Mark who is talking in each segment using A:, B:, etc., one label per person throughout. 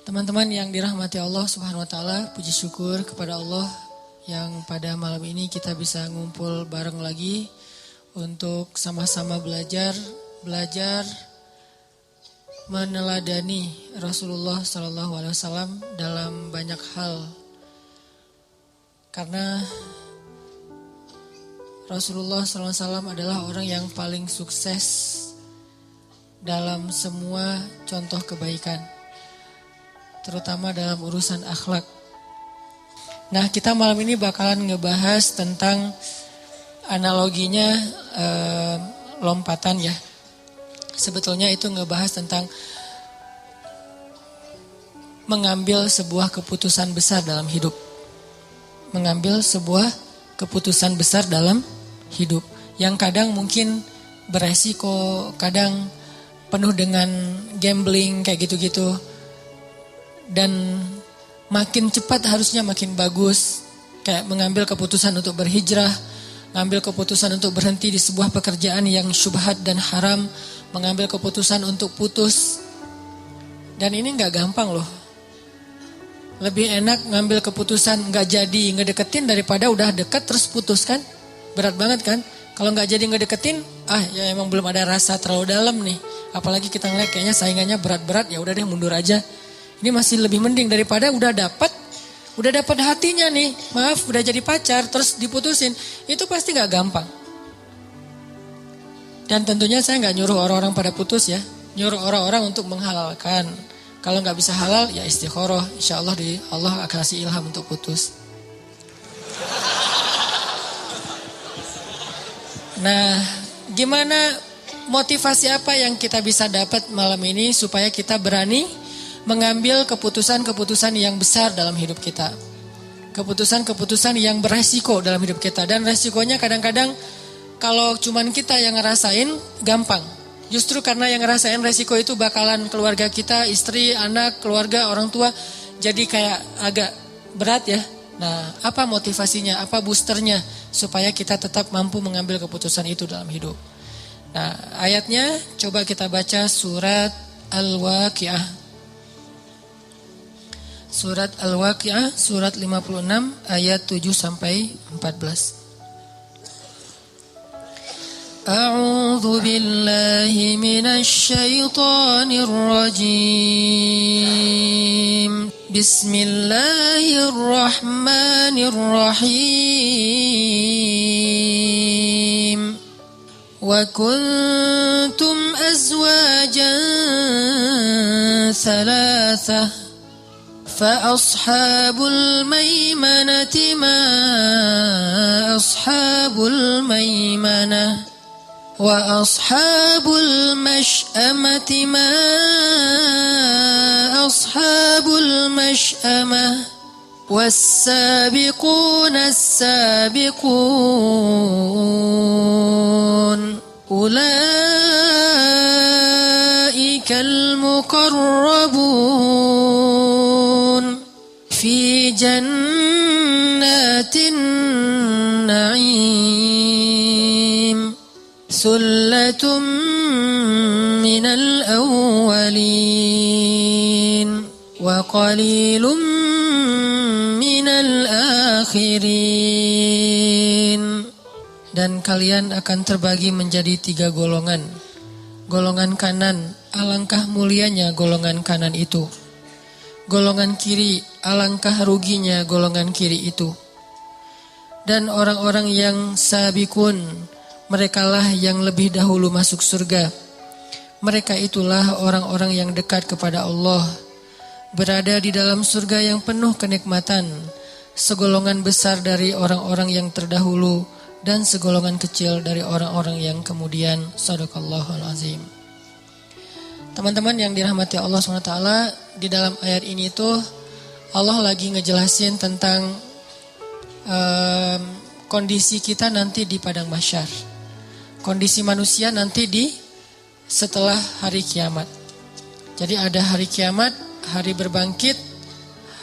A: Teman-teman yang dirahmati Allah Subhanahu wa taala, puji syukur kepada Allah yang pada malam ini kita bisa ngumpul bareng lagi untuk sama-sama belajar meneladani Rasulullah sallallahu alaihi wasallam dalam banyak hal. Karena Rasulullah sallallahu alaihi wasallam adalah orang yang paling sukses dalam semua contoh kebaikan, terutama dalam urusan akhlak. Nah, kita malam ini bakalan ngebahas tentang analoginya lompatan ya. Sebetulnya itu ngebahas tentang mengambil sebuah keputusan besar dalam hidup. Mengambil sebuah keputusan besar dalam hidup. Yang kadang mungkin beresiko, kadang penuh dengan gambling kayak gitu-gitu. Dan makin cepat harusnya makin bagus. Kayak mengambil keputusan untuk berhijrah, mengambil keputusan untuk berhenti di sebuah pekerjaan yang syubhat dan haram, mengambil keputusan untuk putus. Dan ini gak gampang loh. Lebih enak ngambil keputusan gak jadi ngedeketin daripada udah deket terus putus kan. Berat banget kan. Kalau gak jadi ngedeketin, ya emang belum ada rasa terlalu dalam nih. Apalagi kita ngeliat kayaknya saingannya berat-berat, ya udah deh mundur aja. Ini masih lebih mending daripada udah dapat hatinya nih. Maaf, udah jadi pacar terus diputusin. Itu pasti gak gampang. Dan tentunya saya gak nyuruh orang-orang pada putus ya. Nyuruh orang-orang untuk menghalalkan. Kalau gak bisa halal ya istikharah. Insya Allah Allah akan kasih ilham untuk putus. Nah, gimana motivasi apa yang kita bisa dapat malam ini supaya kita berani mengambil keputusan-keputusan yang besar dalam hidup kita. Keputusan-keputusan yang beresiko dalam hidup kita. Dan resikonya kadang-kadang kalau cuman kita yang ngerasain gampang. Justru karena yang ngerasain resiko itu bakalan keluarga kita, istri, anak, keluarga, orang tua. Jadi kayak agak berat ya. Nah, apa motivasinya, apa boosternya supaya kita tetap mampu mengambil keputusan itu dalam hidup. Nah, ayatnya coba kita baca surat Al-Waqiah. Surat Al-Waqiah, surat 56 ayat 7 sampai 14. A'udzu billahi minasy syaithanir rajim. Bismillahirrahmanirrahim. Wa kuntum azwajan thalathah fa ashabul maimanati ma ashabul maimanah wa ashabul mash'amati ma ashabul mash'amah والسابقون السابقون أولئك المقربون في جنات النعيم ثلة من الأولين وقليل minal akhirin. Dan kalian akan terbagi menjadi 3 golongan. Golongan kanan, alangkah mulianya golongan kanan itu. Golongan kiri, alangkah ruginya golongan kiri itu. Dan orang-orang yang sabikun, merekalah yang lebih dahulu masuk surga. Mereka itulah orang-orang yang dekat kepada Allah, berada di dalam surga yang penuh kenikmatan, segolongan besar dari orang-orang yang terdahulu dan segolongan kecil dari orang-orang yang kemudian. Shadaqallahul azim. Teman-teman yang dirahmati Allah SWT, di dalam ayat ini tuh Allah lagi ngejelasin tentang kondisi kita nanti di padang mahsyar. Kondisi manusia nanti setelah hari kiamat. Jadi ada hari kiamat, hari berbangkit,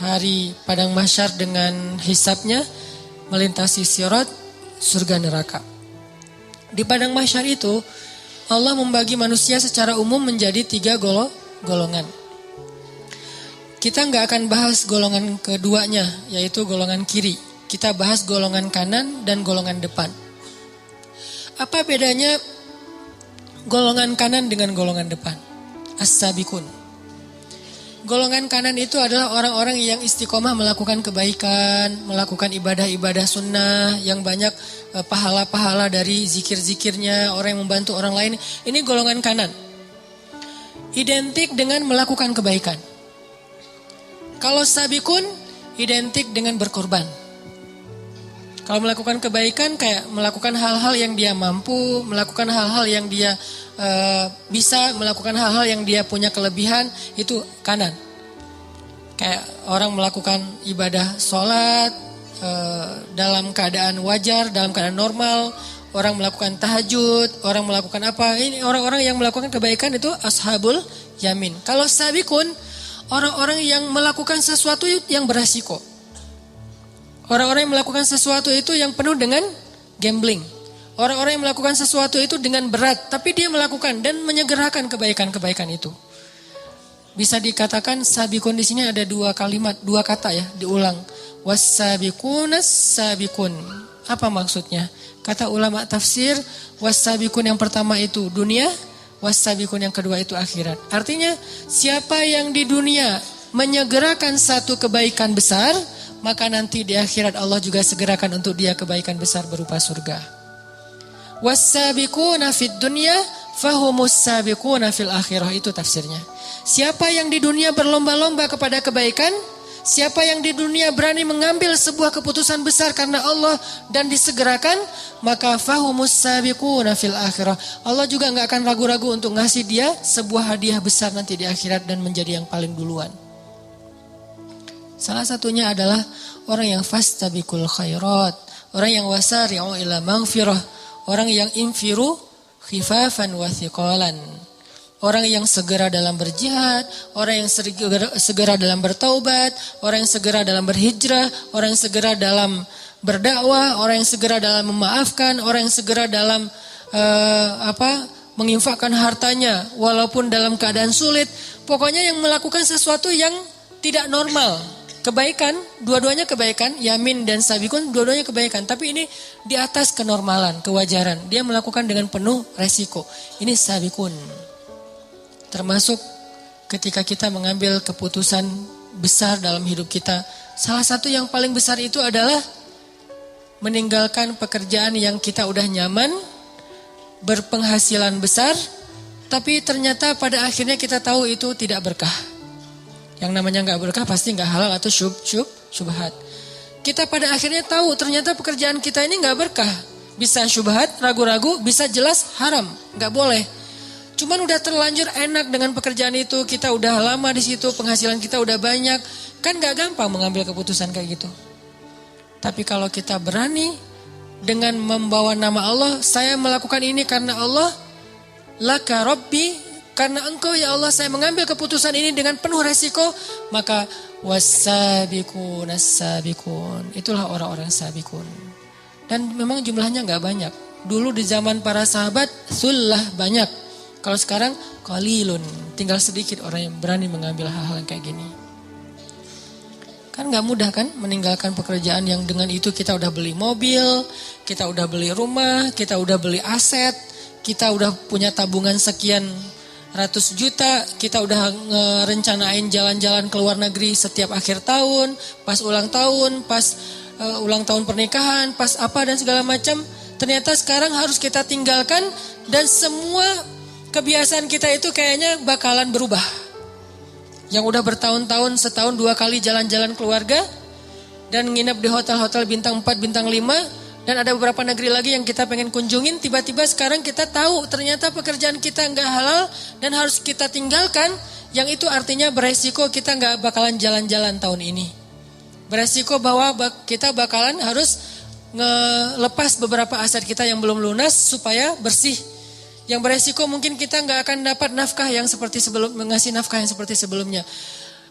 A: hari padang mahsyar dengan hisabnya, melintasi sirat, surga neraka. Di padang mahsyar itu Allah membagi manusia secara umum menjadi 3 golongan. Kita nggak akan bahas golongan keduanya, yaitu golongan kiri. Kita bahas golongan kanan dan golongan depan. Apa bedanya golongan kanan dengan golongan depan? As-sabiqun. Golongan kanan itu adalah orang-orang yang istiqomah melakukan kebaikan, melakukan ibadah-ibadah sunnah, yang banyak pahala-pahala dari zikir-zikirnya, orang yang membantu orang lain. Ini golongan kanan. Identik dengan melakukan kebaikan. Kalau sabikun, identik dengan berkorban. Kalau melakukan kebaikan kayak melakukan hal-hal yang dia mampu, melakukan hal-hal yang dia bisa, melakukan hal-hal yang dia punya kelebihan, itu kanan. Kayak orang melakukan ibadah sholat dalam keadaan wajar, dalam keadaan normal, orang melakukan tahajud, orang melakukan apa, ini orang-orang yang melakukan kebaikan itu ashabul yamin. Kalau sabikun, orang-orang yang melakukan sesuatu yang beresiko. Orang-orang yang melakukan sesuatu itu yang penuh dengan gambling. Orang-orang yang melakukan sesuatu itu dengan berat, tapi dia melakukan dan menyegerakan kebaikan-kebaikan itu. Bisa dikatakan sabikun di sini ada dua kalimat, dua kata ya, diulang. Was-sabikunas sabikun. Apa maksudnya? Kata ulama tafsir, was-sabikun yang pertama itu dunia, was-sabikun yang kedua itu akhirat. Artinya, siapa yang di dunia menyegerakan satu kebaikan besar, maka nanti di akhirat Allah juga segerakan untuk dia kebaikan besar berupa surga. Was-sabiquna fid dunya fahumus sabiquna fil akhirah, itu tafsirnya. Siapa yang di dunia berlomba-lomba kepada kebaikan, siapa yang di dunia berani mengambil sebuah keputusan besar karena Allah dan disegerakan, maka fahumus sabiquna fil akhirah. Allah juga enggak akan ragu-ragu untuk ngasih dia sebuah hadiah besar nanti di akhirat dan menjadi yang paling duluan. Salah satunya adalah orang yang fastabiqul khairat, orang yang wasari'u ila maghfirah, orang yang infiru khifafan wa thiqalan, orang yang segera dalam berjihad, orang yang segera dalam bertaubat, orang yang segera dalam berhijrah, orang yang segera dalam berdakwah, orang yang segera dalam memaafkan, orang yang segera dalam menginfakkan hartanya walaupun dalam keadaan sulit. Pokoknya yang melakukan sesuatu yang tidak normal. Kebaikan, dua-duanya kebaikan, yamin dan sabikun, dua-duanya kebaikan. Tapi ini di atas kenormalan, kewajaran. Dia melakukan dengan penuh resiko. Ini sabikun. Termasuk ketika kita mengambil keputusan besar dalam hidup kita. Salah satu yang paling besar itu adalah meninggalkan pekerjaan yang kita udah nyaman, berpenghasilan besar, tapi ternyata pada akhirnya kita tahu itu tidak berkah. Yang namanya nggak berkah pasti nggak halal atau syubhat. Kita pada akhirnya tahu ternyata pekerjaan kita ini nggak berkah. Bisa syubhat, ragu-ragu, bisa jelas haram, nggak boleh. Cuman udah terlanjur enak dengan pekerjaan itu, kita udah lama di situ, penghasilan kita udah banyak, kan nggak gampang mengambil keputusan kayak gitu. Tapi kalau kita berani dengan membawa nama Allah, saya melakukan ini karena Allah, laka Rabbi. Karena engkau ya Allah saya mengambil keputusan ini dengan penuh resiko, maka was-sabiqun as-sabiqun. Itulah orang-orang sabikun. Dan memang jumlahnya enggak banyak. Dulu di zaman para sahabat sullah banyak. Kalau sekarang qalilun, tinggal sedikit orang yang berani mengambil hal-hal yang kayak gini. Kan enggak mudah kan meninggalkan pekerjaan yang dengan itu kita udah beli mobil, kita udah beli rumah, kita udah beli aset, kita udah punya tabungan sekian ratus juta, kita udah ngerencanain jalan-jalan ke luar negeri setiap akhir tahun, pas ulang tahun pernikahan, pas apa dan segala macam. Ternyata sekarang harus kita tinggalkan dan semua kebiasaan kita itu kayaknya bakalan berubah. Yang udah bertahun-tahun, setahun 2 kali jalan-jalan keluarga dan nginep di hotel-hotel bintang 4, bintang 5, dan ada beberapa negeri lagi yang kita pengen kunjungin, tiba-tiba sekarang kita tahu ternyata pekerjaan kita nggak halal dan harus kita tinggalkan. Yang itu artinya beresiko kita nggak bakalan jalan-jalan tahun ini. Beresiko bahwa kita bakalan harus ngelepas beberapa aset kita yang belum lunas supaya bersih. Yang beresiko mungkin kita nggak akan dapat nafkah yang seperti mengasih nafkah yang seperti sebelumnya.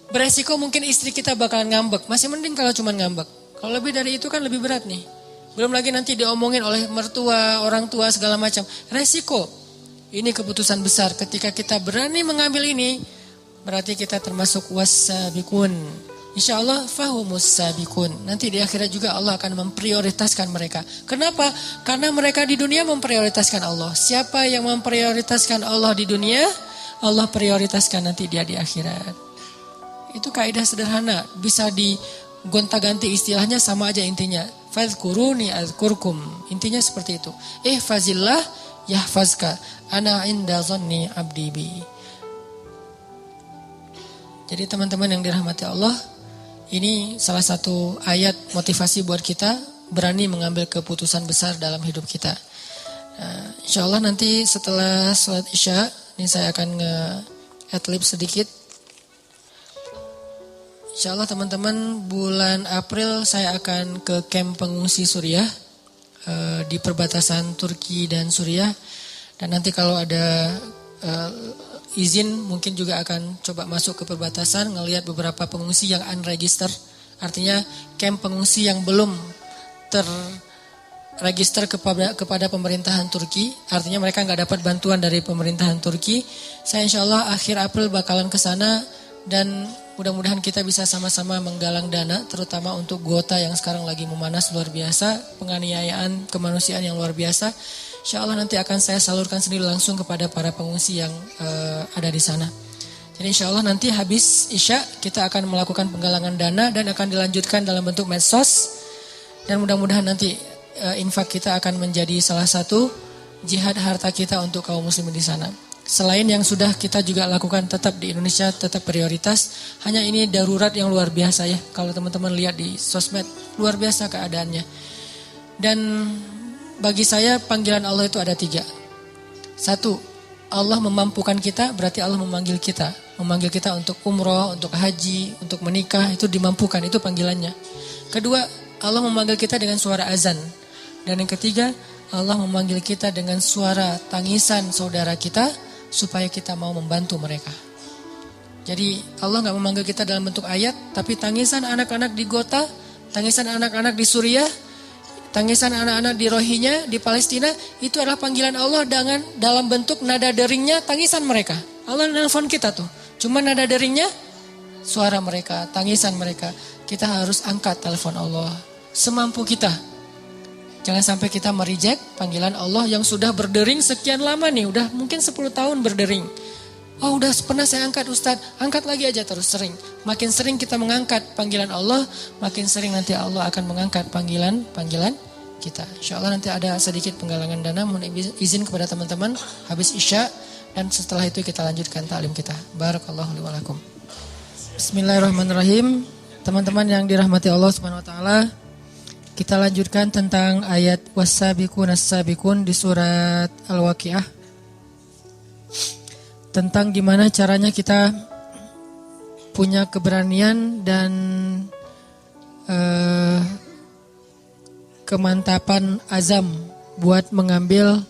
A: Beresiko mungkin istri kita bakalan ngambek. Masih mending kalau cuma ngambek. Kalau lebih dari itu kan lebih berat nih. Belum lagi nanti diomongin oleh mertua, orang tua segala macam. Resiko. Ini keputusan besar. Ketika kita berani mengambil ini, berarti kita termasuk was-sabiqun. Insyaallah fahumus sabiqun. Nanti di akhirat juga Allah akan memprioritaskan mereka. Kenapa? Karena mereka di dunia memprioritaskan Allah. Siapa yang memprioritaskan Allah di dunia, Allah prioritaskan nanti dia di akhirat. Itu kaidah sederhana, bisa digonta-ganti istilahnya sama aja intinya. Fadhkuruni azkurkum. Intinya seperti itu. Ihfazillah yahfazka. Ana inda dhanni abdi bi. Jadi teman-teman yang dirahmati Allah, ini salah satu ayat motivasi buat kita berani mengambil keputusan besar dalam hidup kita. Insya Allah nanti setelah sholat isya, ini saya akan nge-adlib sedikit. Insya Allah teman-teman bulan April saya akan ke camp pengungsi Suriah di perbatasan Turki dan Suriah. Dan nanti kalau ada izin mungkin juga akan coba masuk ke perbatasan, ngelihat beberapa pengungsi yang unregister, artinya camp pengungsi yang belum terregister kepada pemerintahan Turki, artinya mereka nggak dapat bantuan dari pemerintahan Turki. Saya insya Allah akhir April bakalan ke sana dan mudah-mudahan kita bisa sama-sama menggalang dana, terutama untuk Ghouta yang sekarang lagi memanas luar biasa, penganiayaan kemanusiaan yang luar biasa. Insya Allah nanti akan saya salurkan sendiri langsung kepada para pengungsi yang ada di sana. Jadi insya Allah nanti habis isya kita akan melakukan penggalangan dana dan akan dilanjutkan dalam bentuk medsos. Dan mudah-mudahan nanti infak kita akan menjadi salah satu jihad harta kita untuk kaum muslimin di sana. Selain yang sudah kita juga lakukan tetap di Indonesia, tetap prioritas. Hanya ini darurat yang luar biasa ya. Kalau teman-teman lihat di sosmed, luar biasa keadaannya. Dan bagi saya panggilan Allah itu ada 3. 1, Allah memampukan kita, berarti Allah memanggil kita. Memanggil kita untuk umroh, untuk haji, untuk menikah, itu dimampukan, itu panggilannya. 2, Allah memanggil kita dengan suara azan. Dan yang 3, Allah memanggil kita dengan suara tangisan saudara kita, supaya kita mau membantu mereka. Jadi Allah gak memanggil kita dalam bentuk ayat, tapi tangisan anak-anak di Ghouta, tangisan anak-anak di Suriah, tangisan anak-anak di Rohingya, di Palestina, itu adalah panggilan Allah dengan dalam bentuk nada deringnya, tangisan mereka. Allah nelfon kita tuh. Cuma nada deringnya, suara mereka, tangisan mereka. Kita harus angkat telepon Allah semampu kita. Jangan sampai kita mereject panggilan Allah yang sudah berdering sekian lama nih. Udah mungkin 10 tahun berdering. Oh udah pernah saya angkat Ustadz, angkat lagi aja terus sering. Makin sering kita mengangkat panggilan Allah, makin sering nanti Allah akan mengangkat panggilan kita. Insya Allah nanti ada sedikit penggalangan dana, mohon izin kepada teman-teman habis isya dan setelah itu kita lanjutkan ta'lim kita. Barakallahu li wa lakum. Bismillahirrahmanirrahim. Teman-teman yang dirahmati Allah Subhanahu wa taala, kita lanjutkan tentang ayat was-sabiqun as-sabiqun di surat Al-Waqiah. Tentang gimana caranya kita punya keberanian dan kemantapan azam buat mengambil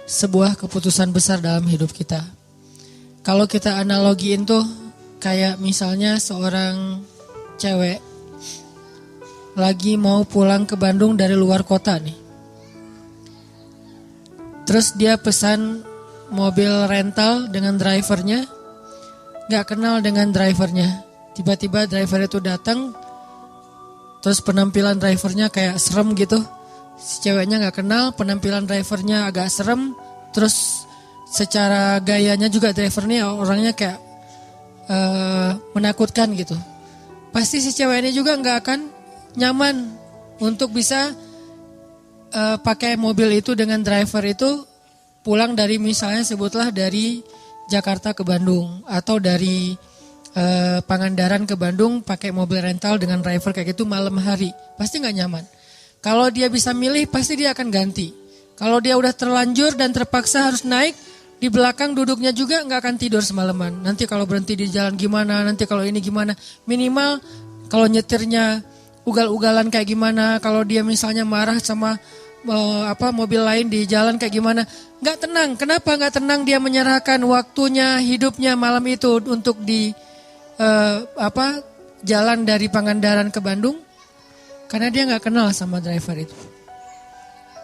A: sebuah keputusan besar dalam hidup kita. Kalau kita analogiin tuh kayak misalnya seorang cewek lagi mau pulang ke Bandung dari luar kota nih. Terus dia pesan mobil rental dengan drivernya, gak kenal dengan drivernya. Tiba-tiba driver itu datang, terus penampilan drivernya kayak serem gitu. Si ceweknya gak kenal, penampilan drivernya agak serem, terus secara gayanya juga drivernya orangnya kayak menakutkan gitu. Pasti si cewek ini juga gak akan nyaman untuk bisa pakai mobil itu dengan driver itu pulang dari misalnya sebutlah dari Jakarta ke Bandung atau dari Pangandaran ke Bandung pakai mobil rental dengan driver kayak gitu malam hari. Pasti gak nyaman. Kalau dia bisa milih pasti dia akan ganti. Kalau dia udah terlanjur dan terpaksa harus naik, di belakang duduknya juga gak akan tidur semalaman. Nanti kalau berhenti di jalan gimana, nanti kalau ini gimana. Minimal kalau nyetirnya ugal-ugalan kayak gimana, kalau dia misalnya marah sama mobil lain di jalan kayak gimana, nggak tenang. Kenapa nggak tenang? Dia menyerahkan waktunya, hidupnya malam itu untuk di jalan dari Pangandaran ke Bandung, karena dia nggak kenal sama driver itu.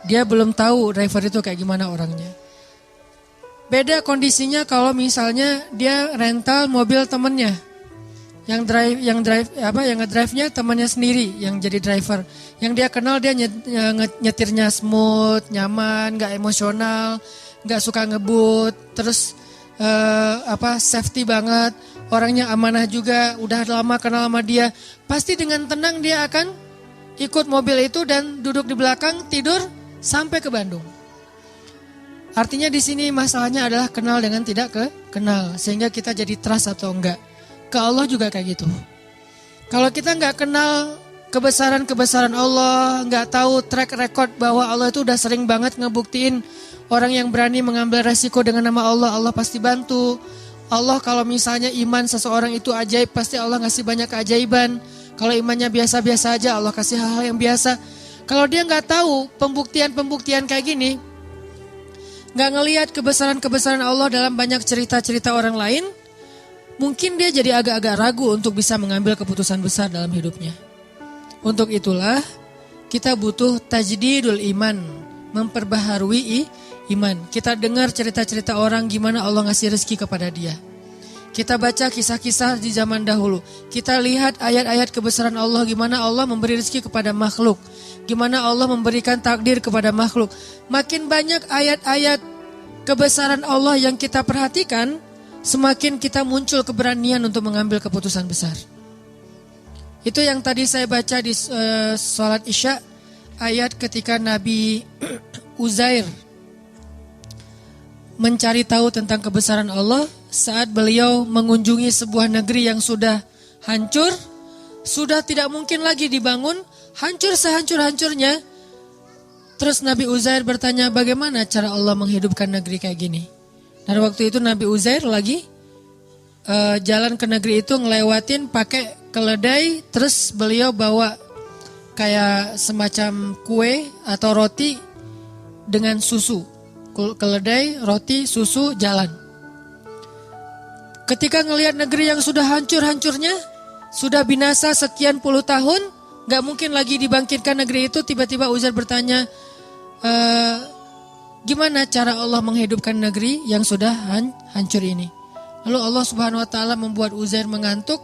A: Dia belum tahu driver itu kayak gimana orangnya. Beda kondisinya kalau misalnya dia rental mobil temennya. Yang ngedrive-nya temannya sendiri yang jadi driver. Yang dia kenal dia nyetirnya smooth, nyaman, gak emosional, gak suka ngebut, terus safety banget, orangnya amanah juga, udah lama kenal sama dia. Pasti dengan tenang dia akan ikut mobil itu dan duduk di belakang tidur sampai ke Bandung. Artinya di sini masalahnya adalah kenal dengan tidak kenal, sehingga kita jadi trust atau enggak. Ke Allah juga kayak gitu. Kalau kita enggak kenal kebesaran Allah, enggak tahu track record bahwa Allah itu udah sering banget ngebuktiin orang yang berani mengambil resiko dengan nama Allah, Allah pasti bantu. Allah kalau misalnya iman seseorang itu ajaib, pasti Allah ngasih banyak keajaiban. Kalau imannya biasa-biasa aja, Allah kasih hal-hal yang biasa. Kalau dia enggak tahu pembuktian-pembuktian kayak gini, gak ngelihat kebesaran-kebesaran Allah dalam banyak cerita-cerita orang lain, mungkin dia jadi agak-agak ragu untuk bisa mengambil keputusan besar dalam hidupnya. Untuk itulah kita butuh tajdidul iman, memperbaharui iman. Kita dengar cerita-cerita orang gimana Allah ngasih rezeki kepada dia. Kita baca kisah-kisah di zaman dahulu. Kita lihat ayat-ayat kebesaran Allah, gimana Allah memberi rezeki kepada makhluk. Gimana Allah memberikan takdir kepada makhluk. Makin banyak ayat-ayat kebesaran Allah yang kita perhatikan, semakin kita muncul keberanian untuk mengambil keputusan besar. Itu yang tadi saya baca di sholat Isya, ayat ketika Nabi Uzair mencari tahu tentang kebesaran Allah saat beliau mengunjungi sebuah negeri yang sudah hancur, sudah tidak mungkin lagi dibangun, hancur sehancur-hancurnya. Terus Nabi Uzair bertanya, bagaimana cara Allah menghidupkan negeri kayak gini? Dan waktu itu Nabi Uzair lagi jalan ke negeri itu ngelewatin pakai keledai, terus beliau bawa kayak semacam kue atau roti dengan susu. Keledai, roti, susu, jalan. Ketika ngelihat negeri yang sudah hancur-hancurnya, sudah binasa sekian puluh tahun, gak mungkin lagi dibangkitkan negeri itu, tiba-tiba Uzair bertanya, gimana cara Allah menghidupkan negeri yang sudah hancur ini? Lalu Allah Subhanahu wa taala membuat Uzair mengantuk,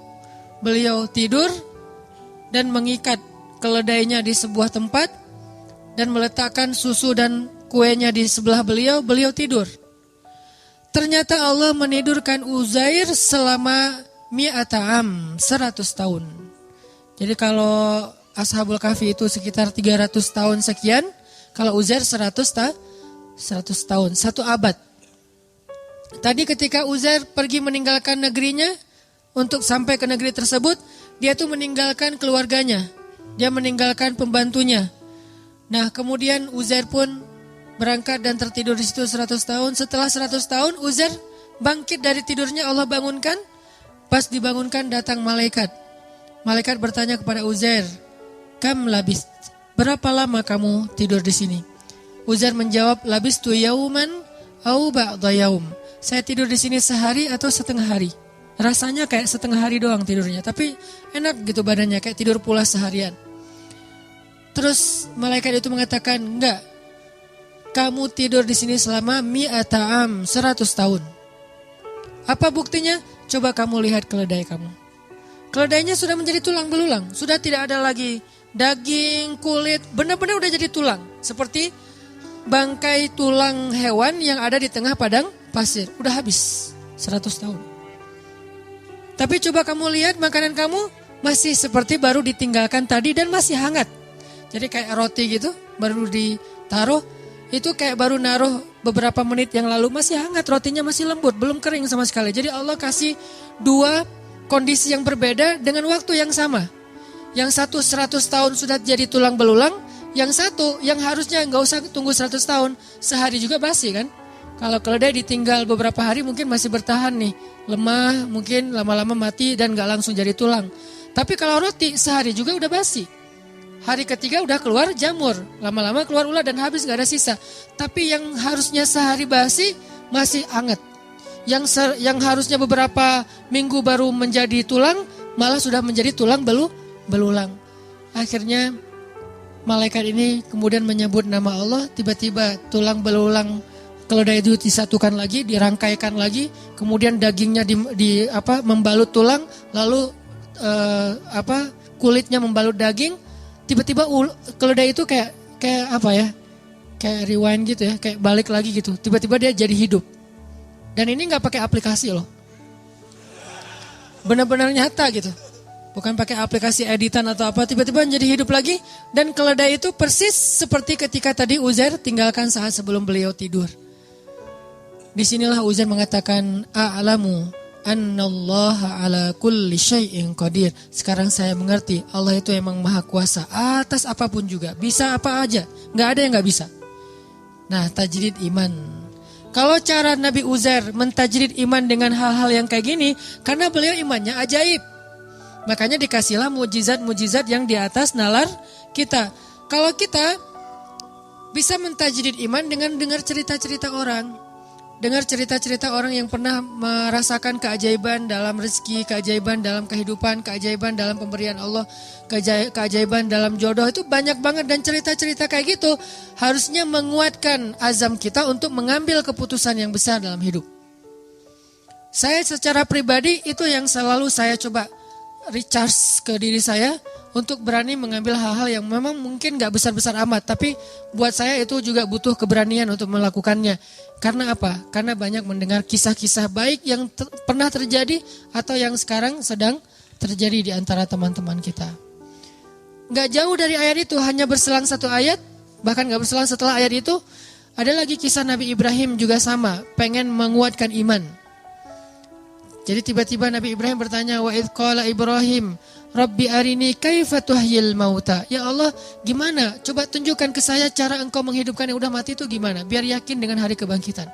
A: beliau tidur dan mengikat keledainya di sebuah tempat dan meletakkan susu dan kuenya di sebelah beliau tidur. Ternyata Allah menidurkan Uzair selama mi'ata'am, 100 tahun. Jadi kalau Ashabul Kahfi itu sekitar 300 tahun sekian, kalau Uzair 100 tahun, 1 abad. Tadi ketika Uzair pergi meninggalkan negerinya untuk sampai ke negeri tersebut, dia tuh meninggalkan keluarganya, dia meninggalkan pembantunya. Nah kemudian Uzair pun berangkat dan tertidur di situ 100 tahun. Setelah 100 tahun Uzair bangkit dari tidurnya, Allah bangunkan. Pas dibangunkan datang malaikat. Malaikat bertanya kepada Uzair, "Kam labist? Berapa lama kamu tidur di sini?" Uzair menjawab, "Labistu yauman au ba'da yaum." Saya tidur di sini sehari atau setengah hari. Rasanya kayak setengah hari doang tidurnya, tapi enak gitu badannya, kayak tidur pulas seharian. Terus malaikat itu mengatakan, "Enggak. Kamu tidur di sini selama mi'ata'am, 100 tahun. Apa buktinya? Coba kamu lihat keledai kamu. Keledainya sudah menjadi tulang belulang. Sudah tidak ada lagi daging, kulit. Benar-benar udah jadi tulang. Seperti bangkai tulang hewan yang ada di tengah padang pasir. Udah habis 100 tahun. Tapi coba kamu lihat makanan kamu masih seperti baru ditinggalkan tadi dan masih hangat. Jadi kayak roti gitu, baru ditaruh. Itu kayak baru naruh beberapa menit yang lalu, masih hangat, rotinya masih lembut, belum kering sama sekali. Jadi Allah kasih 2 kondisi yang berbeda dengan waktu yang sama. Yang satu 100 tahun sudah jadi tulang belulang, yang satu yang harusnya nggak usah tunggu 100 tahun, sehari juga basi kan. Kalau keledai ditinggal beberapa hari mungkin masih bertahan nih, lemah, mungkin lama-lama mati dan nggak langsung jadi tulang. Tapi kalau roti sehari juga udah basi. Hari ketiga udah keluar jamur, lama-lama keluar ulat dan habis gak ada sisa. Tapi yang harusnya sehari basi masih hangat. Yang harusnya beberapa minggu baru menjadi tulang, malah sudah menjadi tulang belulang. Akhirnya malaikat ini kemudian menyebut nama Allah, tiba-tiba tulang belulang keledai itu disatukan lagi, dirangkaikan lagi, kemudian dagingnya membalut tulang, lalu kulitnya membalut daging, tiba-tiba keledai itu kayak apa ya? Kayak rewind gitu ya, kayak balik lagi gitu. Tiba-tiba dia jadi hidup. Dan ini nggak pakai aplikasi loh. Benar-benar nyata gitu. Bukan pakai aplikasi editan atau apa, tiba-tiba jadi hidup lagi. Dan keledai itu persis seperti ketika tadi Uzair tinggalkan saat sebelum beliau tidur. Disinilah Uzair mengatakan, a'lamu annallaha ala kulli syai'in qadir. Sekarang saya mengerti, Allah itu emang maha kuasa atas apapun juga. Bisa apa aja, gak ada yang gak bisa. Nah, tajrid iman. Kalau cara Nabi Uzair mentajrid iman dengan hal-hal yang kayak gini, karena beliau imannya ajaib. Makanya dikasihlah mujizat-mujizat yang di atas nalar kita. Kalau kita bisa mentajrid iman dengan dengar cerita-cerita orang. Dengar cerita-cerita orang yang pernah merasakan keajaiban dalam rezeki, keajaiban dalam kehidupan, keajaiban dalam pemberian Allah, keajaiban dalam jodoh. Itu banyak banget dan cerita-cerita kayak gitu harusnya menguatkan azam kita untuk mengambil keputusan yang besar dalam hidup. Saya secara pribadi itu yang selalu saya coba recharge ke diri saya untuk berani mengambil hal-hal yang memang mungkin gak besar-besar amat. Tapi buat saya itu juga butuh keberanian untuk melakukannya. Karena apa? Karena banyak mendengar kisah-kisah baik yang pernah terjadi atau yang sekarang sedang terjadi di antara teman-teman kita. Gak jauh dari ayat itu, hanya berselang satu ayat, bahkan gak berselang setelah ayat itu, ada lagi kisah Nabi Ibrahim juga sama, pengen menguatkan iman. Jadi tiba-tiba Nabi Ibrahim bertanya, wa idh qala Ibrahim, Rabbi arini kaifa tuhyil mauta. Ya Allah, gimana? Coba tunjukkan ke saya cara engkau menghidupkan yang udah mati itu gimana? Biar yakin dengan hari kebangkitan.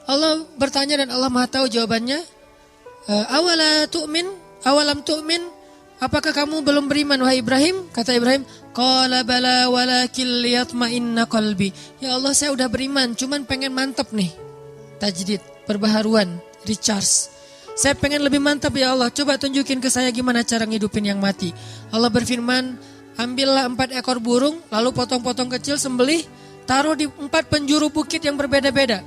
A: Allah bertanya dan Allah Maha tahu jawabannya. Awalam tu'min? Apakah kamu belum beriman wahai Ibrahim? Kata Ibrahim, qala bala walakin liyatma'inna qalbi. Ya Allah, saya udah beriman, cuman pengen mantap nih. Tajdid, perbaharuan, recharge. Saya pengen lebih mantap ya Allah. Coba tunjukin ke saya gimana cara ngidupin yang mati. Allah berfirman, ambillah 4 ekor burung, lalu potong-potong kecil, sembelih, taruh di 4 penjuru bukit yang berbeda-beda.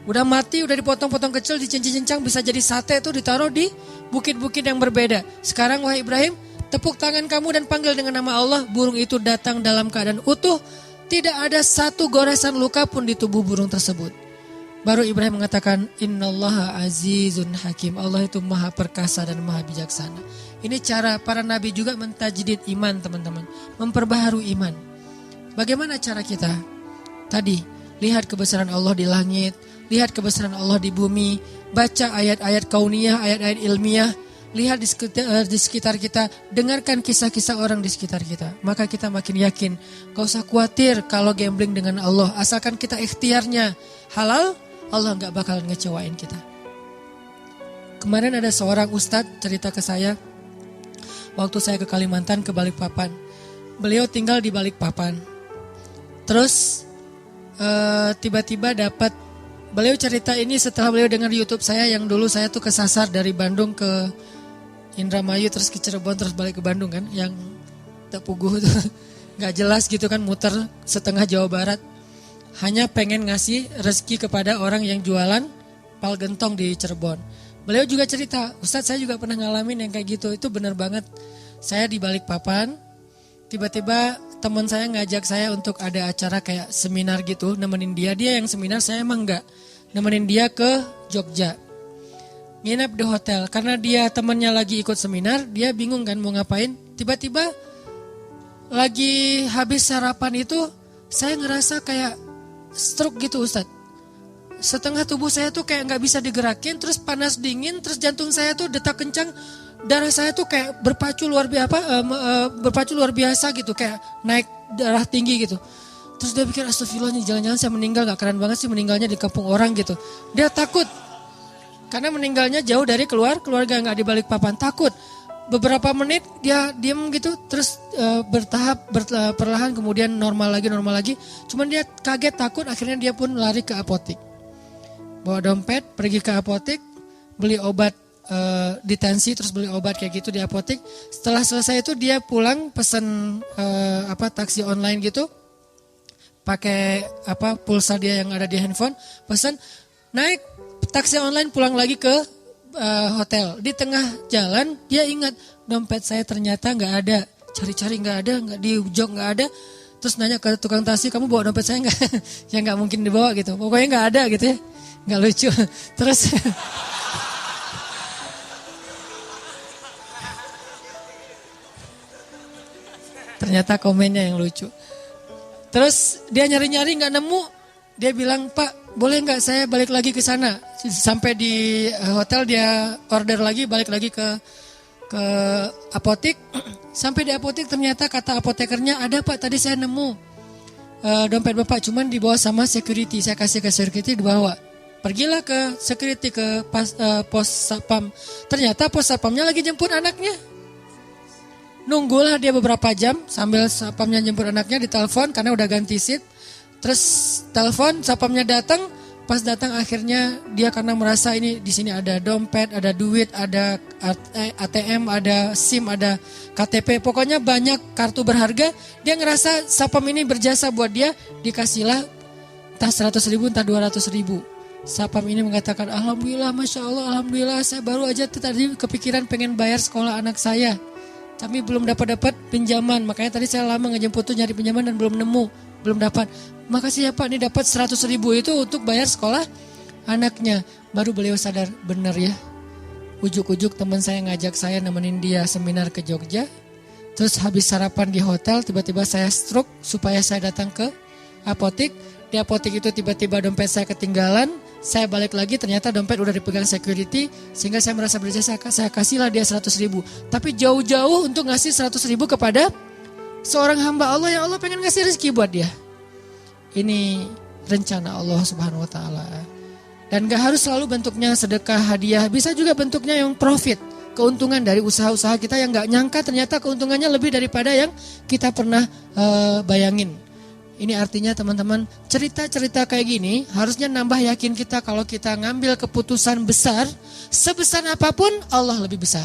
A: Udah mati, udah dipotong-potong kecil, dicincang-cincang, bisa jadi sate itu ditaruh di bukit-bukit yang berbeda. Sekarang wahai Ibrahim, tepuk tangan kamu dan panggil dengan nama Allah. Burung itu datang dalam keadaan utuh. Tidak ada satu goresan luka pun di tubuh burung tersebut. Baru Ibrahim mengatakan, innallaha azizun hakim. Allah itu maha perkasa dan maha bijaksana. Ini cara para nabi juga mentajdid iman, teman-teman. Memperbaharui iman. Bagaimana cara kita? Tadi, lihat kebesaran Allah di langit. Lihat kebesaran Allah di bumi. Baca ayat-ayat kauniyah, ayat-ayat ilmiah. Lihat di sekitar kita. Dengarkan kisah-kisah orang di sekitar kita. Maka kita makin yakin. Gak usah khawatir kalau gambling dengan Allah. Asalkan kita ikhtiarnya halal, Allah gak bakal ngecewain kita. Kemarin ada seorang ustadz cerita ke saya. Waktu saya ke Kalimantan, ke Balikpapan. Beliau tinggal di Balikpapan. Terus tiba-tiba dapat, beliau cerita ini setelah beliau dengar YouTube saya. Yang dulu saya tuh kesasar dari Bandung ke Indramayu, terus ke Cirebon, terus balik ke Bandung kan. Yang Tepuguh tuh gak jelas gitu kan, muter setengah Jawa Barat. Hanya pengen ngasih rezeki kepada orang yang jualan pal gentong di Cirebon. Beliau juga cerita, Ustadz saya juga pernah ngalamin yang kayak gitu. Itu benar banget. Saya di Balikpapan, tiba-tiba teman saya ngajak saya untuk ada acara kayak seminar gitu, nemenin dia. Dia yang seminar, saya emang enggak. Nemenin dia ke Jogja. Nginep di hotel, karena dia temannya lagi ikut seminar, dia bingung kan mau ngapain. Tiba-tiba lagi habis sarapan itu, saya ngerasa kayak stroke gitu Ustadz. Setengah tubuh saya tuh kayak gak bisa digerakin, terus panas dingin, terus jantung saya tuh detak kencang, darah saya tuh kayak berpacu luar biasa gitu, kayak naik darah tinggi gitu. Terus dia pikir astagfirullah nih, jangan-jangan saya meninggal, gak keren banget sih meninggalnya di kampung orang gitu. Dia takut, karena meninggalnya jauh dari keluarga gak di Balikpapan, takut. Beberapa menit dia diam gitu, terus bertahap perlahan kemudian normal lagi. Cuman dia kaget takut, akhirnya dia pun lari ke apotek. Bawa dompet, pergi ke apotek, beli obat ditensi, terus beli obat kayak gitu di apotek. Setelah selesai itu dia pulang pesen taksi online gitu. pakai pulsa dia yang ada di handphone, pesan, naik taksi online pulang lagi ke hotel. Di tengah jalan dia ingat dompet saya ternyata nggak ada, cari-cari nggak ada, nggak di jok nggak ada. Terus nanya ke tukang taksi, kamu bawa dompet saya nggak? Ya nggak mungkin dibawa gitu, pokoknya nggak ada gitu ya, nggak lucu. Terus ternyata komennya yang lucu. Terus dia nyari-nyari nggak nemu, dia bilang, Pak boleh nggak saya balik lagi ke sana? Sampai di hotel dia order lagi, balik lagi ke apotek. Sampai di apotek ternyata kata apotekernya, ada Pak tadi saya nemu dompet Bapak, cuman dibawa sama security. Saya kasih ke security, dibawa. Pergilah ke security ke pos satpam. Ternyata pos satpamnya lagi jemput anaknya. Nunggulah dia beberapa jam sambil satpamnya jemput anaknya, ditelepon karena udah ganti seat. Terus telepon, satpamnya datang. Pas datang akhirnya dia karena merasa ini di sini ada dompet, ada duit, ada ATM, ada SIM, ada KTP. Pokoknya banyak kartu berharga. Dia ngerasa satpam ini berjasa buat dia, dikasihlah entah 100 ribu, entah 200 ribu. Satpam ini mengatakan, Alhamdulillah, Masya Allah, Alhamdulillah, saya baru aja tadi kepikiran pengen bayar sekolah anak saya. Tapi belum dapat pinjaman, makanya tadi saya lama ngejemput tuh nyari pinjaman dan belum nemu, belum dapat. Makasih ya Pak, ini dapat 100 ribu itu untuk bayar sekolah anaknya. Baru beliau sadar, benar ya. Ujuk-ujuk teman saya ngajak saya nemenin dia seminar ke Jogja. Terus habis sarapan di hotel, tiba-tiba saya stroke supaya saya datang ke apotek. Di apotek itu tiba-tiba dompet saya ketinggalan. Saya balik lagi, ternyata dompet udah dipegang security. Sehingga saya merasa berjasa, saya kasihlah dia 100 ribu. Tapi jauh-jauh untuk ngasih 100 ribu kepada seorang hamba Allah yang Allah pengen ngasih rezeki buat dia. Ini rencana Allah Subhanahu Wa Taala. Dan gak harus selalu bentuknya sedekah, hadiah. Bisa juga bentuknya yang profit. Keuntungan dari usaha-usaha kita yang gak nyangka ternyata keuntungannya lebih daripada yang kita pernah bayangin. Ini artinya teman-teman, cerita-cerita kayak gini harusnya nambah yakin kita kalau kita ngambil keputusan besar, sebesar apapun Allah lebih besar.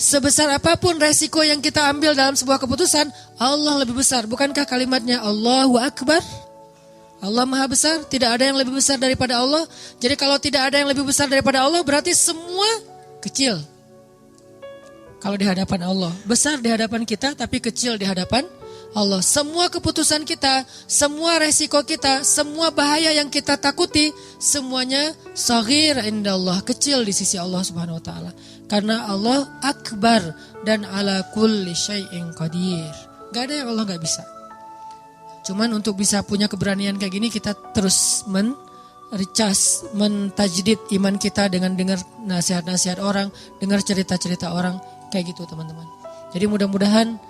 A: Sebesar apapun resiko yang kita ambil dalam sebuah keputusan, Allah lebih besar. Bukankah kalimatnya Allahu Akbar? Allah Maha Besar, tidak ada yang lebih besar daripada Allah. Jadi kalau tidak ada yang lebih besar daripada Allah, berarti semua kecil. Kalau di hadapan Allah, besar di hadapan kita tapi kecil di hadapan Allah. Semua keputusan kita, semua resiko kita, semua bahaya yang kita takuti, semuanya saghir indallah, kecil di sisi Allah Subhanahu Wa Taala. Karena Allah akbar dan ala kulli syai'in qadir. Gak ada yang Allah gak bisa. Cuman untuk bisa punya keberanian kayak gini, kita terus recas, mentajdid iman kita dengan dengar nasihat-nasihat orang, dengar cerita-cerita orang, kayak gitu teman-teman. Jadi mudah-mudahan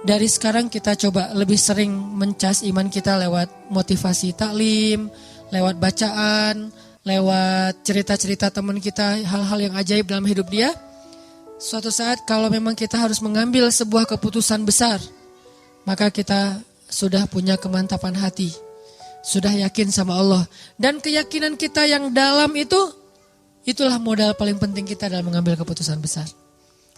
A: dari sekarang kita coba lebih sering mencas iman kita lewat motivasi taklim, lewat bacaan, lewat cerita-cerita teman kita, hal-hal yang ajaib dalam hidup dia. Suatu saat kalau memang kita harus mengambil sebuah keputusan besar, maka kita sudah punya kemantapan hati, sudah yakin sama Allah. Dan keyakinan kita yang dalam itu, itulah modal paling penting kita dalam mengambil keputusan besar.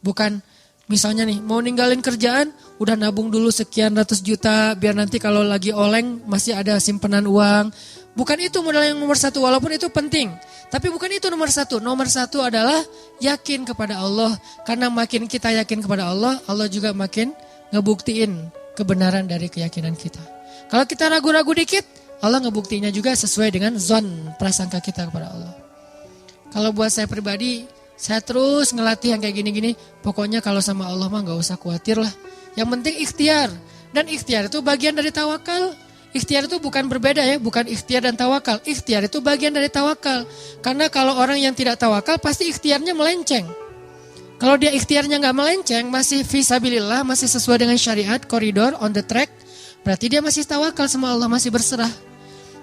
A: Bukan misalnya nih, mau ninggalin kerjaan, udah nabung dulu sekian ratus juta, biar nanti kalau lagi oleng masih ada simpenan uang. Bukan itu modal yang nomor satu, walaupun itu penting. Tapi bukan itu nomor satu. Nomor satu adalah yakin kepada Allah. Karena makin kita yakin kepada Allah, Allah juga makin ngebuktiin kebenaran dari keyakinan kita. Kalau kita ragu-ragu dikit, Allah ngebuktiinnya juga sesuai dengan zon prasangka kita kepada Allah. Kalau buat saya pribadi, saya terus ngelatih yang kayak gini-gini. Pokoknya kalau sama Allah mah gak usah khawatir lah. Yang penting ikhtiar. Dan ikhtiar itu bagian dari tawakal. Ikhtiar itu bukan berbeda ya. Bukan ikhtiar dan tawakal. Ikhtiar itu bagian dari tawakal. Karena kalau orang yang tidak tawakal pasti ikhtiarnya melenceng. Kalau dia ikhtiarnya gak melenceng, masih fisabilillah, masih sesuai dengan syariat, koridor, on the track. Berarti dia masih tawakal sama Allah, masih berserah.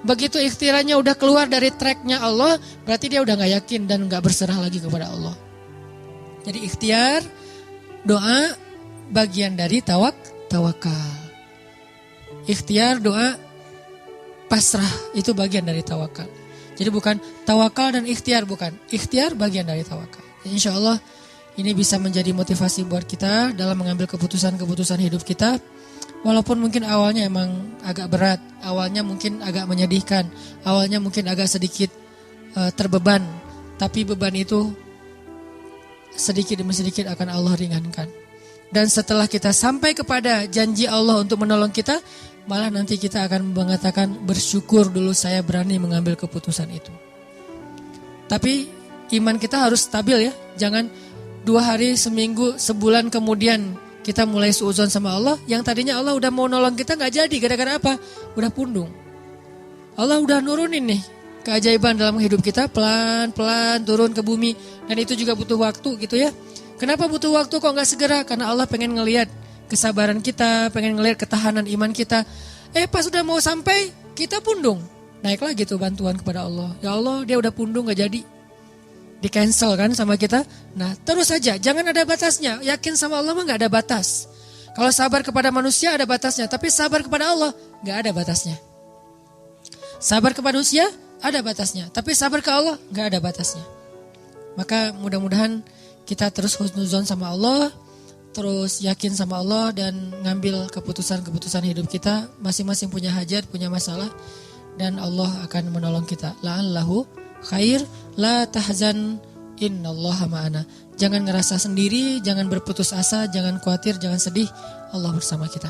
A: Begitu ikhtiarnya udah keluar dari tracknya Allah, berarti dia udah gak yakin dan gak berserah lagi kepada Allah. Jadi ikhtiar, doa, bagian dari tawakal. Ikhtiar, doa, pasrah, itu bagian dari tawakal. Jadi bukan tawakal dan ikhtiar, bukan. Ikhtiar bagian dari tawakal. Insya Allah Ini bisa menjadi motivasi buat kita dalam mengambil keputusan-keputusan hidup kita. Walaupun mungkin awalnya emang agak berat, awalnya mungkin agak menyedihkan, awalnya mungkin agak sedikit terbeban. Tapi beban itu sedikit demi sedikit akan Allah ringankan. Dan setelah kita sampai kepada janji Allah untuk menolong kita, malah nanti kita akan mengatakan bersyukur dulu saya berani mengambil keputusan itu. Tapi iman kita harus stabil ya, jangan 2 hari, seminggu, sebulan kemudian kita mulai suudzon sama Allah. Yang tadinya Allah udah mau nolong kita gak jadi. Gara-gara apa? Udah pundung. Allah udah nurunin nih keajaiban dalam hidup kita. Pelan-pelan turun ke bumi. Dan itu juga butuh waktu gitu ya. Kenapa butuh waktu kok gak segera? Karena Allah pengen ngelihat kesabaran kita. Pengen ngelihat ketahanan iman kita. Pas udah mau sampai kita pundung. Naik lagi tuh bantuan kepada Allah. Ya Allah dia udah pundung gak jadi. Di cancel kan sama kita. Nah terus saja, jangan ada batasnya. Yakin sama Allah mah gak ada batas. Kalau sabar kepada manusia ada batasnya. Tapi sabar kepada Allah gak ada batasnya. Sabar kepada manusia ada batasnya. Tapi sabar ke Allah gak ada batasnya. Maka mudah-mudahan kita terus husnuzon sama Allah. Terus yakin sama Allah. Dan ngambil keputusan-keputusan hidup kita. Masing-masing punya hajat, punya masalah. Dan Allah akan menolong kita. La'allahu khair, la tahzan, innallaha ma'ana. Jangan ngerasa sendiri, jangan berputus asa, jangan khawatir, jangan sedih. Allah bersama kita.